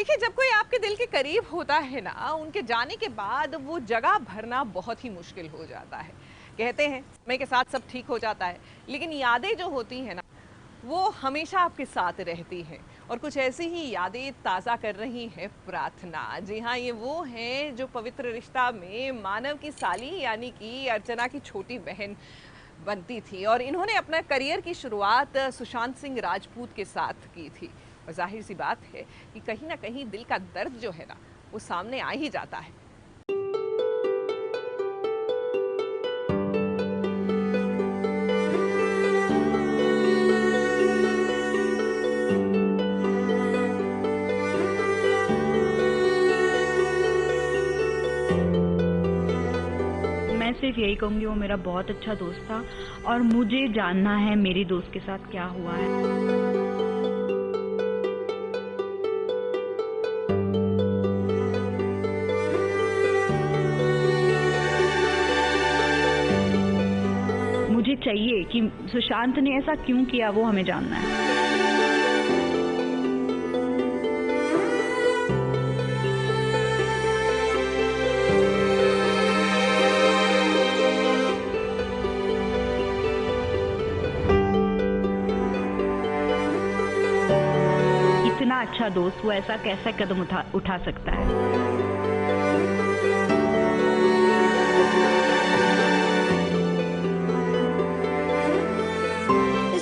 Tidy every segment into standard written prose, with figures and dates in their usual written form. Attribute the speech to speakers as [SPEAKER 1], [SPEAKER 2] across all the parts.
[SPEAKER 1] देखिए, जब कोई आपके दिल के करीब होता है ना, उनके जाने के बाद वो जगह भरना बहुत ही मुश्किल हो जाता है। कहते हैं समय के साथ सब ठीक हो जाता है, लेकिन यादें जो होती हैं ना, वो हमेशा आपके साथ रहती हैं। और कुछ ऐसी ही यादें ताज़ा कर रही है प्रार्थना। जी हाँ, ये वो हैं जो पवित्र रिश्ता में मानव की साली यानी कि अर्चना की छोटी बहन बनती थी, और इन्होंने अपना करियर की शुरुआत सुशांत सिंह राजपूत के साथ की थी। और जाहिर सी बात है कि कहीं ना कहीं दिल का दर्द जो है ना, वो सामने आ ही जाता है।
[SPEAKER 2] मैं सिर्फ यही कहूँगी, वो मेरा बहुत अच्छा दोस्त था और मुझे जानना है मेरे दोस्त के साथ क्या हुआ है। मुझे चाहिए कि सुशांत ने ऐसा क्यों किया, वो हमें जानना है। इतना अच्छा दोस्त, वो ऐसा कैसा कदम उठा सकता है।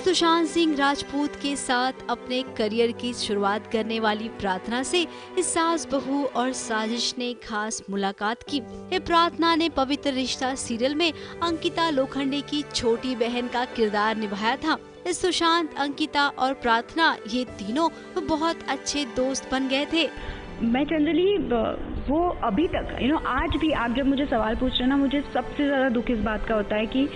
[SPEAKER 3] सुशांत सिंह राजपूत के साथ अपने करियर की शुरुआत करने वाली प्रार्थना से इस सास बहू और साजिश ने खास मुलाकात की। ये प्रार्थना ने पवित्र रिश्ता सीरियल में अंकिता लोखंडे की छोटी बहन का किरदार निभाया था। इस सुशांत, अंकिता और प्रार्थना, ये तीनों बहुत अच्छे दोस्त बन गए थे।
[SPEAKER 2] मैं जनरली वो अभी तक आज भी आप जब मुझे सवाल पूछ रहे हैं ना, मुझे सबसे ज़्यादा दुख इस बात का होता है कि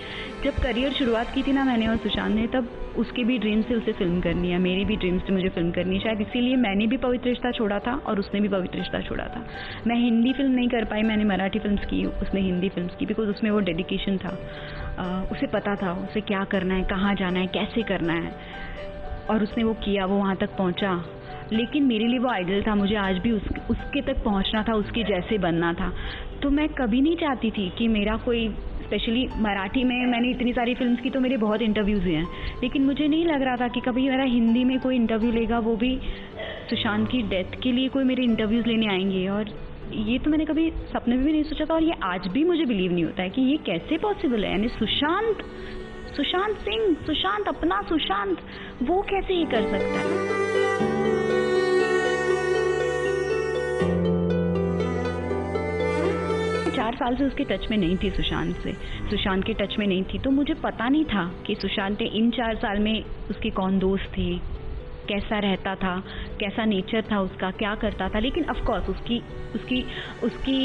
[SPEAKER 2] जब करियर शुरुआत की थी ना मैंने और सुशांत ने, तब उसके भी ड्रीम से उसे फिल्म करनी है, मेरी भी ड्रीम्स थे मुझे फिल्म करनी है। शायद इसीलिए मैंने भी पवित्र रिश्ता छोड़ा था और उसने भी पवित्र रिश्ता छोड़ा था। मैं हिंदी फिल्म नहीं कर पाई, मैंने मराठी फिल्म्स की, उसने हिंदी फिल्म्स की, बिकॉज उसमें वो डेडिकेशन था। उसे पता था उसे क्या करना है, कहाँ जाना है, कैसे करना है, और उसने वो किया, वो वहाँ तक पहुँचा। लेकिन मेरे लिए वो आइडल था, मुझे आज भी उसके तक पहुंचना था, उसके जैसे बनना था। तो मैं कभी नहीं चाहती थी कि मेरा कोई, स्पेशली मराठी में मैंने इतनी सारी फिल्म्स की तो मेरे बहुत इंटरव्यूज़ हुए हैं, लेकिन मुझे नहीं लग रहा था कि कभी मेरा हिंदी में कोई इंटरव्यू लेगा, वो भी सुशांत की डेथ के लिए कोई मेरे इंटरव्यूज़ लेने आएंगे। और ये तो मैंने कभी सपने में भी नहीं सोचा था, और ये आज भी मुझे बिलीव नहीं होता है कि ये कैसे पॉसिबल है। यानी सुशांत सिंह, सुशांत, अपना सुशांत, वो कैसे ये कर सकता है। 4 साल से उसके टच में नहीं थी, सुशांत के टच में नहीं थी, तो मुझे पता नहीं था कि सुशांत ने इन 4 साल में उसके कौन दोस्त थे, कैसा रहता था, कैसा नेचर था उसका, क्या करता था। लेकिन ऑफ कोर्स उसकी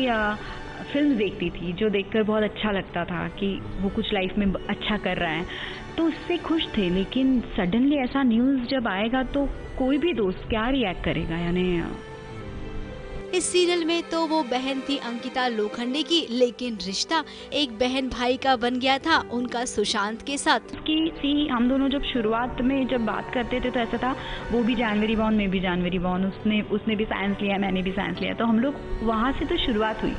[SPEAKER 2] फिल्म देखती थी, जो देखकर बहुत अच्छा लगता था कि वो कुछ लाइफ में अच्छा कर रहा है, तो उससे खुश थे। लेकिन सडनली ऐसा न्यूज़ जब आएगा तो कोई भी दोस्त क्या रिएक्ट करेगा। यानी
[SPEAKER 3] इस सीरियल में तो वो बहन थी अंकिता लोखंडे की, लेकिन रिश्ता एक बहन भाई का बन गया था उनका सुशांत के साथ।
[SPEAKER 2] हम दोनों जब शुरुआत में जब बात करते थे तो ऐसा था, वो भी जनवरी बॉर्न, मैं भी जनवरी बॉर्न, उसने भी साइंस लिया, मैंने भी साइंस लिया, तो हम लोग वहाँ से तो शुरुआत हुई।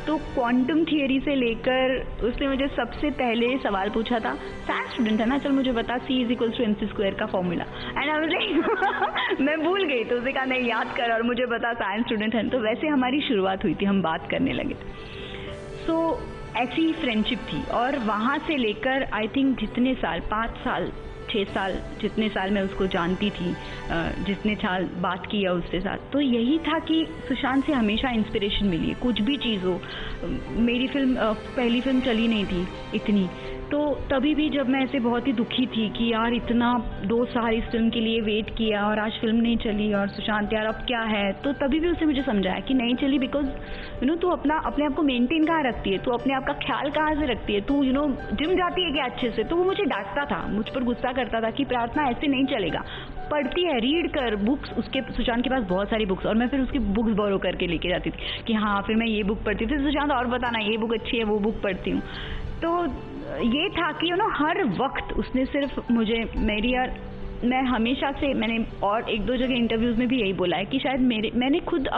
[SPEAKER 2] तो क्वांटम थियरी से लेकर उसने मुझे सबसे पहले सवाल पूछा था, साइंस स्टूडेंट है ना, चल मुझे बता C=mc² का formula. And I was like मैं भूल गई, तो उसने कहा नहीं याद कर और मुझे बता, साइंस स्टूडेंट है। तो वैसे हमारी शुरुआत हुई थी, हम बात करने लगे। सो ऐसी फ्रेंडशिप थी, और वहाँ से लेकर आई थिंक जितने साल, 5 साल 6 साल, जितने साल मैं उसको जानती थी, जितने साल बात किया उसके साथ, तो यही था कि सुशांत से हमेशा इंस्पिरेशन मिली है, कुछ भी चीज़ हो। मेरी पहली फिल्म चली नहीं थी इतनी, तो तभी भी जब मैं ऐसे बहुत ही दुखी थी कि यार इतना 2 साल इस फिल्म के लिए वेट किया और आज फिल्म नहीं चली, और सुशांत यार अब क्या है, तो तभी भी उसे मुझे समझाया कि नहीं चली बिकॉज तू अपने आप को मेंटेन कहाँ रखती है, तू अपने आप का ख्याल कहाँ से रखती है, तू जिम जाती है क्या अच्छे से। तो वो मुझे डांटता था, मुझ पर गुस्सा करता था कि प्रार्थना ऐसे नहीं चलेगा, पढ़ती है, रीड कर बुक्स। उसके सुशांत के पास बहुत सारी बुक्स, और मैं फिर उसकी बुक्स बोरो करके लेके जाती थी कि हाँ फिर मैं ये बुक पढ़ती थी, सुशांत और बताना ये बुक अच्छी है, वो बुक पढ़ती हूँ। तो ये था कि हर वक्त उसने सिर्फ मुझे, मेरी और मैं हमेशा से, मैंने और एक दो जगह इंटरव्यूज़ में भी यही बोला है कि शायद मैंने खुद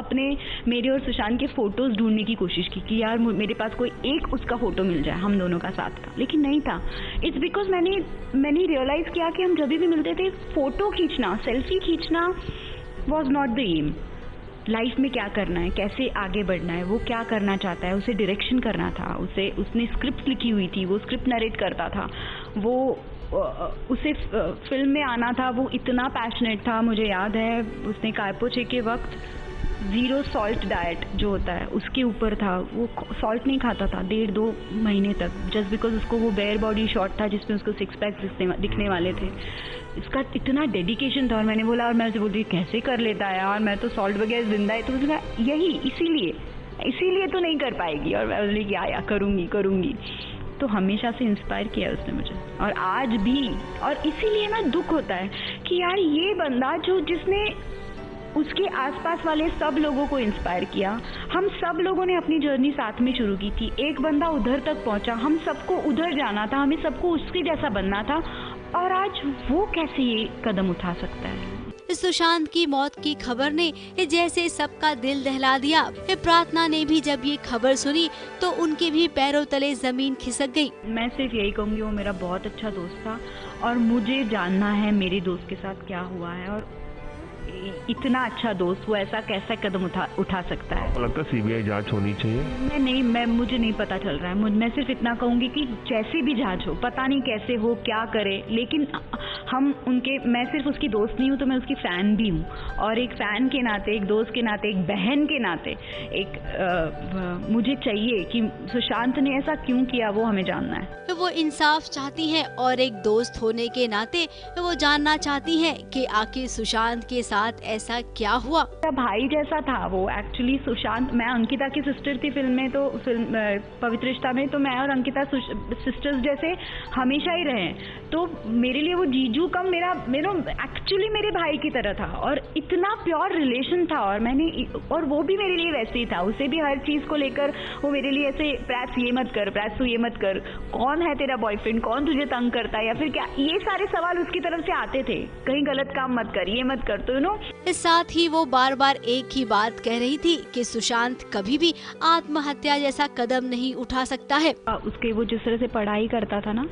[SPEAKER 2] मेरे और सुशांत के फ़ोटोज़ ढूंढने की कोशिश की कि यार मेरे पास कोई एक उसका फ़ोटो मिल जाए हम दोनों का साथ का, लेकिन नहीं था। इट्स बिकॉज मैंने रियलाइज़ किया कि हम जब भी मिलते थे, फ़ोटो खींचना, सेल्फी खींचना was not the aim. Life में क्या करना है, कैसे आगे बढ़ना है, वो क्या करना चाहता है, उसे डायरेक्शन करना था, उसने स्क्रिप्ट लिखी हुई थी, वो स्क्रिप्ट नरेट करता था, उसे फिल्म में आना था, वो इतना पैशनेट था। मुझे याद है उसने कार्पोचे के वक्त 0 सॉल्ट डाइट जो होता है उसके ऊपर था, वो सॉल्ट नहीं खाता था 1.5-2 महीने तक, जस्ट बिकॉज उसको वो बेयर बॉडी शॉट था जिसमें उसको 6 पैक्स दिखने वाले थे। इसका इतना डेडिकेशन था। और मैंने बोला, और मैं उसे बोलती कैसे कर लेता है यार, मैं तो सॉल्ट वगैरह जिंदा है। तो उसने कहा यही इसीलिए तो नहीं कर पाएगी। और मैं बोली आया करूँगी। तो हमेशा से इंस्पायर किया उसने मुझे, और आज भी। और इसीलिए ना दुख होता है कि यार ये बंदा जिसने उसके आसपास वाले सब लोगों को इंस्पायर किया, हम सब लोगों ने अपनी जर्नी साथ में शुरू की थी, एक बंदा उधर तक पहुंचा, हम सबको उधर जाना था, हमें सबको उसके जैसा बनना था, और आज वो कैसे ये कदम उठा सकता है।
[SPEAKER 3] सुशांत की मौत की खबर ने जैसे सबका दिल दहला दिया। प्रार्थना ने भी जब ये खबर सुनी तो उनके भी पैरों तले जमीन खिसक गई।
[SPEAKER 2] मैं सिर्फ यही कहूँगी, वो मेरा बहुत अच्छा दोस्त था, और मुझे जानना है मेरे दोस्त के साथ क्या हुआ है, और इतना अच्छा दोस्त वो ऐसा कैसा कदम उठा सकता है।
[SPEAKER 4] लगता है सीबीआई जांच होनी चाहिए।
[SPEAKER 2] मुझे नहीं पता चल रहा है। मैं सिर्फ इतना कहूंगी कि जैसे भी जांच हो, पता नहीं कैसे हो, क्या करे, लेकिन मैं सिर्फ उसकी दोस्त नहीं हूँ, तो मैं उसकी फैन भी हूँ, और एक फैन के नाते, एक दोस्त के नाते, एक बहन के नाते मुझे चाहिए कि सुशांत ने ऐसा क्यों किया, वो हमें जानना है।
[SPEAKER 3] वो इंसाफ चाहती हैं, और एक दोस्त होने के नाते वो जानना चाहती हैं कि आखिर सुशांत के साथ ऐसा क्या हुआ।
[SPEAKER 2] भाई जैसा था वो एक्चुअली सुशांत। मैं अंकिता की सिस्टर थी फिल्म में, तो पवित्र रिश्ता में तो मैं और अंकिता सिस्टर्स जैसे हमेशा ही रहे। तो मेरे लिए वो जीजू कम मेरा एक्चुअली मेरे भाई की तरह था, और इतना प्योर रिलेशन था। और वो भी मेरे लिए वैसे ही था, उसे भी हर चीज को लेकर वो मेरे लिए ऐसे, प्रैस ये मत कर, प्रैस तू ये मत कर, कौन है तेरा बॉयफ्रेंड, कौन तुझे तंग करता है, या फिर क्या, ये सारे सवाल उसकी तरफ से आते थे, कहीं गलत काम मत कर, ये मत कर। तो
[SPEAKER 3] इस साथ ही वो बार बार एक ही बात कह रही थी कि सुशांत कभी भी आत्महत्या जैसा कदम नहीं उठा सकता है।
[SPEAKER 2] उसके वो जिस तरह से पढ़ाई करता था ना,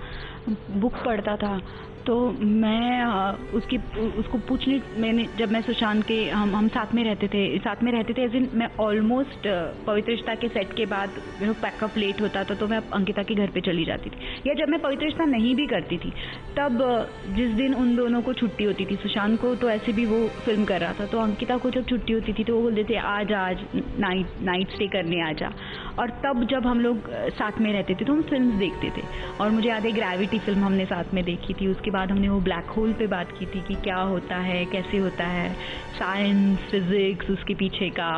[SPEAKER 2] बुक पढ़ता था, तो मैं उसको पूछने, जब मैं सुशांत के हम साथ में रहते थे एज इन, मैं ऑलमोस्ट पवित्र रिश्ता के सेट के बाद पैकअप लेट होता था तो मैं अंकिता के घर पे चली जाती थी, या जब मैं पवित्र रिश्ता नहीं भी करती थी, तब जिस दिन उन दोनों को छुट्टी होती थी, सुशांत को तो ऐसे भी वो फिल्म कर रहा था, तो अंकिता को जब छुट्टी होती थी तो वो बोलते थे आज नाइट स्टे करने आ जा। और तब जब हम लोग साथ में रहते थे तो हम फिल्म देखते थे, और मुझे याद है ग्रेविटी फिल्म हमने साथ में देखी थी। उसके बाद हमने वो ब्लैक होल पे बात की थी कि क्या होता है, कैसे होता है, साइंस, फिजिक्स उसके पीछे का।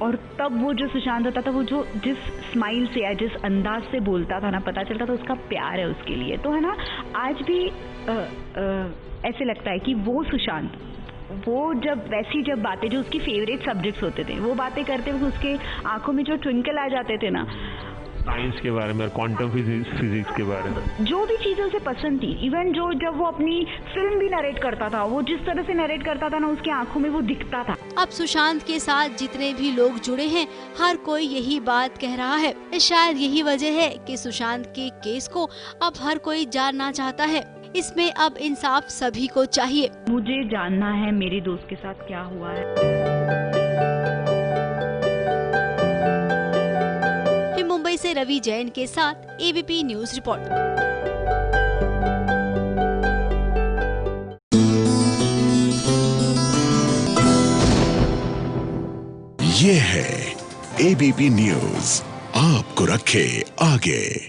[SPEAKER 2] और तब वो जो सुशांत होता था, वो जो जिस स्माइल से या जिस अंदाज से बोलता था ना, पता चलता था उसका प्यार है उसके लिए। तो है ना, आज भी ऐसे लगता है कि वो सुशांत, वो जब बातें, जो उसकी फेवरेट सब्जेक्ट्स होते थे, वो बातें करते हुए उसके आंखों में जो ट्विंकल आ जाते थे ना,
[SPEAKER 4] साइंस के बारे में, क्वांटम फिजिक्स के बारे में,
[SPEAKER 2] जो भी चीजें उसे पसंद थी, इवन जब वो अपनी फिल्म भी नरेट करता था, वो जिस तरह से नरेट करता था ना, उसकी आंखों में वो दिखता था।
[SPEAKER 3] अब सुशांत के साथ जितने भी लोग जुड़े हैं, हर कोई यही बात कह रहा है। शायद यही वजह है कि सुशांत के केस को अब हर कोई जानना चाहता है। इसमें अब इंसाफ सभी को चाहिए।
[SPEAKER 2] मुझे जानना है मेरे दोस्त के साथ क्या हुआ है।
[SPEAKER 3] मुंबई से रवि जैन के साथ एबीपी न्यूज रिपोर्ट।
[SPEAKER 5] ये है एबीपी न्यूज, आपको रखे आगे।